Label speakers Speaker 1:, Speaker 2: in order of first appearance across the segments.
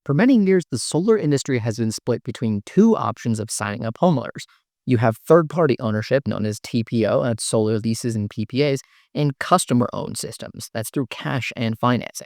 Speaker 1: For many years, the solar industry has been split between two options of signing up homeowners. You have third party ownership, known as TPO, that's solar leases and PPAs, and customer owned systems, that's through cash and financing.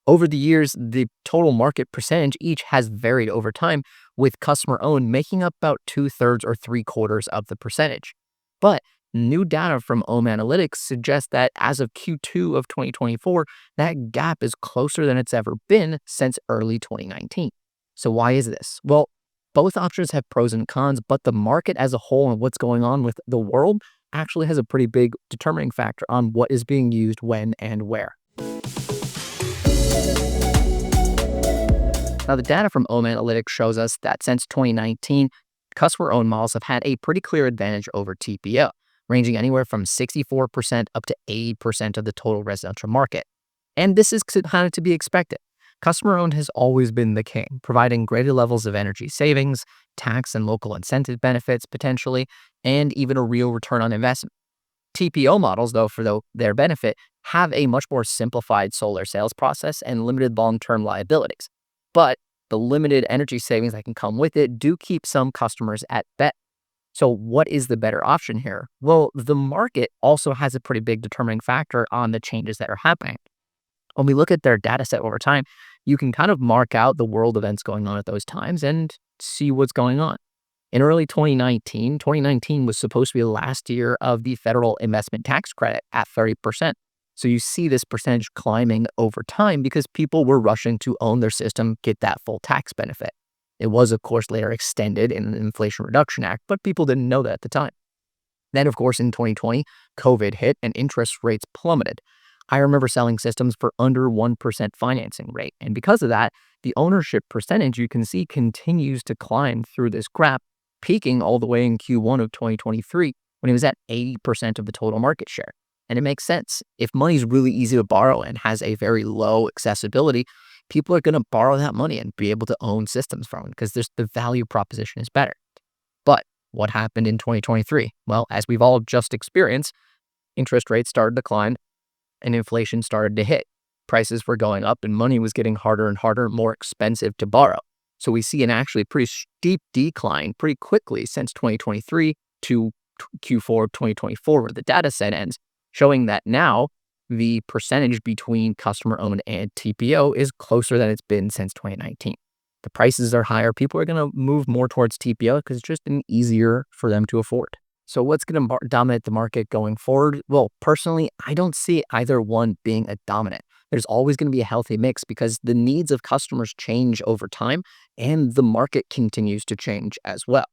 Speaker 1: Over the years, the total market percentage each has varied over time, with customer owned making up about 2/3 or 3/4 of the percentage. But new data from Ohm Analytics suggests that as of Q2 of 2024, that gap is closer than it's ever been since early 2019. So why is this? Well, both options have pros and cons, but the market as a whole and what's going on with the world actually has a pretty big determining factor on what is being used when and where. Now, the data from Ohm Analytics shows us that since 2019, customer-owned models have had a pretty clear advantage over TPO, ranging anywhere from 64% up to 80% of the total residential market. And this is kind of to be expected. Customer-owned has always been the king, providing greater levels of energy savings, tax and local incentive benefits potentially, and even a real return on investment. TPO models, though, for their benefit, have a much more simplified solar sales process and limited long-term liabilities. But the limited energy savings that can come with it do keep some customers at bay. So what is the better option here? Well, the market also has a pretty big determining factor on the changes that are happening. When we look at their data set over time, you can kind of mark out the world events going on at those times and see what's going on. In early 2019 was supposed to be the last year of the federal investment tax credit at 30%. So you see this percentage climbing over time because people were rushing to own their system, get that full tax benefit. It was, of course, later extended in the Inflation Reduction Act, but people didn't know that at the time. Then, of course, in 2020, COVID hit and interest rates plummeted. I remember selling systems for under 1% financing rate. And because of that, the ownership percentage you can see continues to climb through this graph, peaking all the way in Q1 of 2023 when it was at 80% of the total market share. And it makes sense. If money is really easy to borrow and has a very low accessibility, people are going to borrow that money and be able to own systems from it because the value proposition is better. But what happened in 2023? Well, as we've all just experienced, interest rates started to climb and inflation started to hit. Prices were going up and money was getting harder and harder, more expensive to borrow. So we see an actually pretty steep decline pretty quickly since 2023 to Q4 of 2024, where the data set ends, showing that now the percentage between customer-owned and TPO is closer than it's been since 2019. The prices are higher. People are going to move more towards TPO because it's just easier for them to afford. So what's going to dominate the market going forward? Well, personally, I don't see either one being a dominant. There's always going to be a healthy mix because the needs of customers change over time and the market continues to change as well.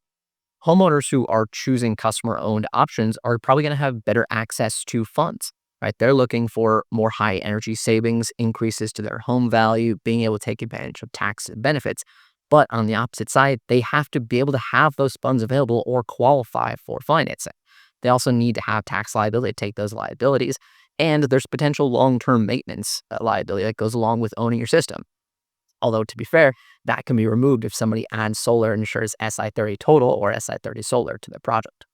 Speaker 1: Homeowners who are choosing customer-owned options are probably going to have better access to funds, right? They're looking for more high energy savings, increases to their home value, being able to take advantage of tax benefits. But on the opposite side, they have to be able to have those funds available or qualify for financing. They also need to have tax liability to take those liabilities. And there's potential long-term maintenance liability that goes along with owning your system. Although, to be fair, that can be removed if somebody adds solar and insures SI30 total or SI30 solar to their project.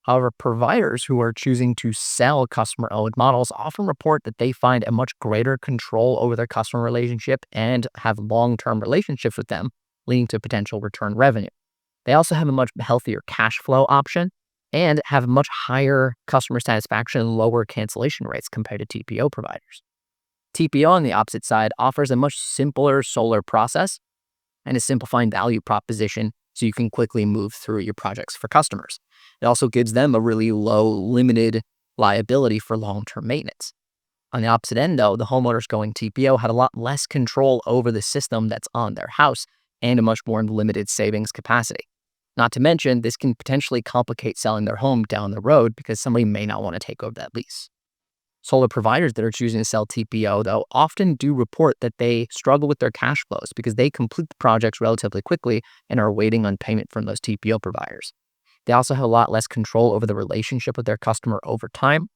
Speaker 1: However, providers who are choosing to sell customer-owned models often report that they find a much greater control over their customer relationship and have long-term relationships with them, leading to potential return revenue. They also have a much healthier cash flow option and have much higher customer satisfaction and lower cancellation rates compared to TPO providers. TPO, on the opposite side, offers a much simpler solar process and a simplifying value proposition so you can quickly move through your projects for customers. It also gives them a really low, limited liability for long-term maintenance. On the opposite end, though, the homeowners going TPO had a lot less control over the system that's on their house and a much more limited savings capacity. Not to mention, this can potentially complicate selling their home down the road because somebody may not want to take over that lease. Solar providers that are choosing to sell TPO, though, often do report that they struggle with their cash flows because they complete the projects relatively quickly and are waiting on payment from those TPO providers. They also have a lot less control over the relationship with their customer over time,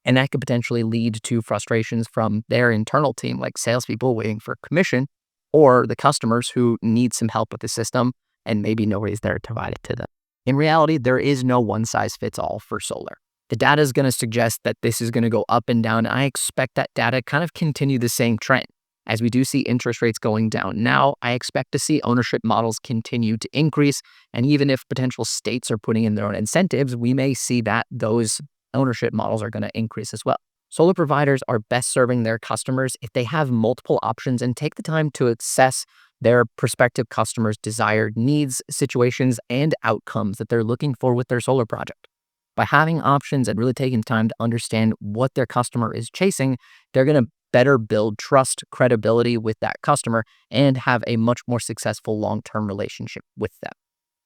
Speaker 1: and that could potentially lead to frustrations from their internal team, like salespeople waiting for commission, or the customers who need some help with the system and maybe nobody's there to provide it to them. In reality, there is no one-size-fits-all for solar. The data is going to suggest that this is going to go up and down. I expect that data kind of continue the same trend. As we do see interest rates going down now, I expect to see ownership models continue to increase. And even if potential states are putting in their own incentives, we may see that those ownership models are going to increase as well. Solar providers are best serving their customers if they have multiple options and take the time to assess their prospective customers' desired needs, situations, and outcomes that they're looking for with their solar project. By having options and really taking time to understand what their customer is chasing, they're going to better build trust, credibility with that customer, and have a much more successful long-term relationship with them.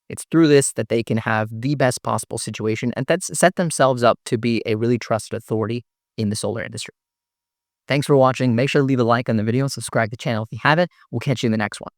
Speaker 1: It's through this that they can have the best possible situation and that's set themselves up to be a really trusted authority in the solar industry. Thanks for watching. Make sure to leave a like on the video and subscribe to the channel if you haven't. We'll catch you in the next one.